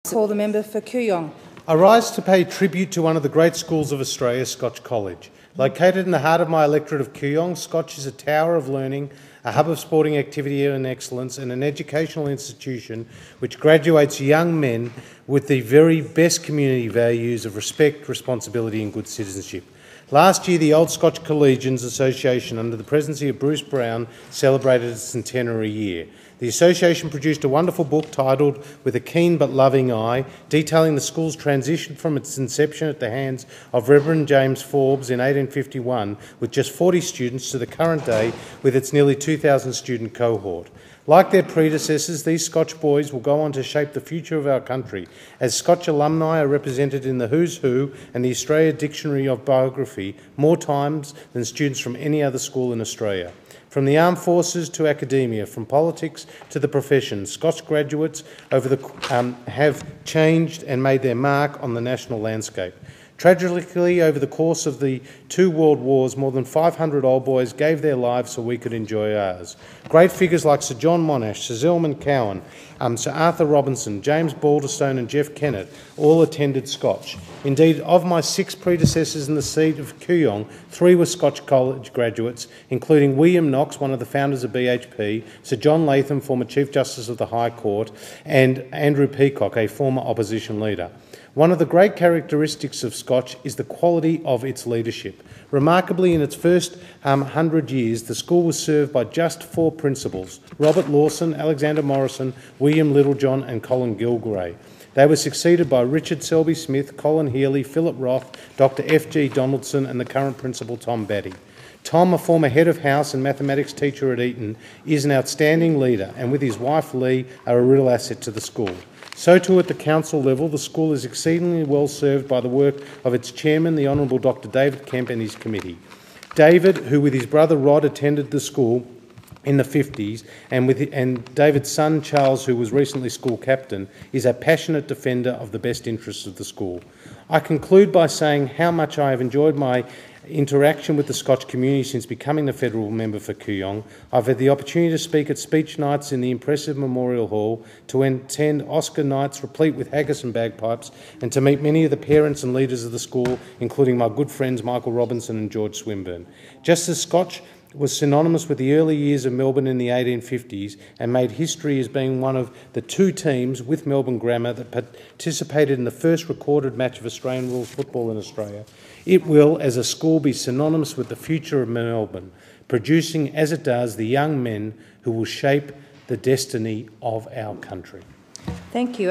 Call the member for Kooyong. I rise to pay tribute to one of the great schools of Australia, Scotch College. Located in the heart of my electorate of Kooyong, Scotch is a tower of learning, a hub of sporting activity and excellence, and an educational institution which graduates young men with the very best community values of respect, responsibility and good citizenship. Last year, the Old Scotch Collegians Association, under the presidency of Bruce Brown, celebrated its centenary year. The association produced a wonderful book titled With a Keen but Loving Eye, detailing the school's transition from its inception at the hands of Reverend James Forbes in 1851, with just 40 students, to the current day with its nearly 2,000 student cohort. Like their predecessors, these Scotch boys will go on to shape the future of our country, as Scotch alumni are represented in the Who's Who and the Australia Dictionary of Biography more times than students from any other school in Australia. From the armed forces to academia, from politics to the professions, Scotch graduates have changed and made their mark on the national landscape. Tragically, over the course of the two world wars, more than 500 old boys gave their lives so we could enjoy ours. Great figures like Sir John Monash, Sir Zelman Cowen, Sir Arthur Robinson, James Balderstone and Jeff Kennett all attended Scotch. Indeed, of my 6 predecessors in the seat of Kooyong, 3 were Scotch College graduates, including William Knox, one of the founders of BHP, Sir John Latham, former Chief Justice of the High Court, and Andrew Peacock, a former opposition leader. One of the great characteristics of Scotch is the quality of its leadership. Remarkably, in its first 100 years, the school was served by just 4 principals: Robert Lawson, Alexander Morrison, William Littlejohn and Colin Gilgray. They were succeeded by Richard Selby Smith, Colin Healy, Philip Roth, Dr F.G. Donaldson and the current principal Tom Batty. Tom, a former head of house and mathematics teacher at Eton, is an outstanding leader and with his wife Lee are a real asset to the school. So too at the council level, the school is exceedingly well served by the work of its chairman, the Honourable Dr David Kemp and his committee. David, who with his brother Rod attended the school in the 50s, and David's son Charles, who was recently school captain, is a passionate defender of the best interests of the school. I conclude by saying how much I have enjoyed my interaction with the Scotch community since becoming the federal member for Kooyong. I've had the opportunity to speak at speech nights in the impressive Memorial Hall, to attend Oscar nights replete with haggis and bagpipes, and to meet many of the parents and leaders of the school, including my good friends Michael Robinson and George Swinburne. Just as Scotch was synonymous with the early years of Melbourne in the 1850s and made history as being one of the 2 teams with Melbourne Grammar that participated in the first recorded match of Australian rules football in Australia, it will, as a school, be synonymous with the future of Melbourne, producing, as it does, the young men who will shape the destiny of our country. Thank you.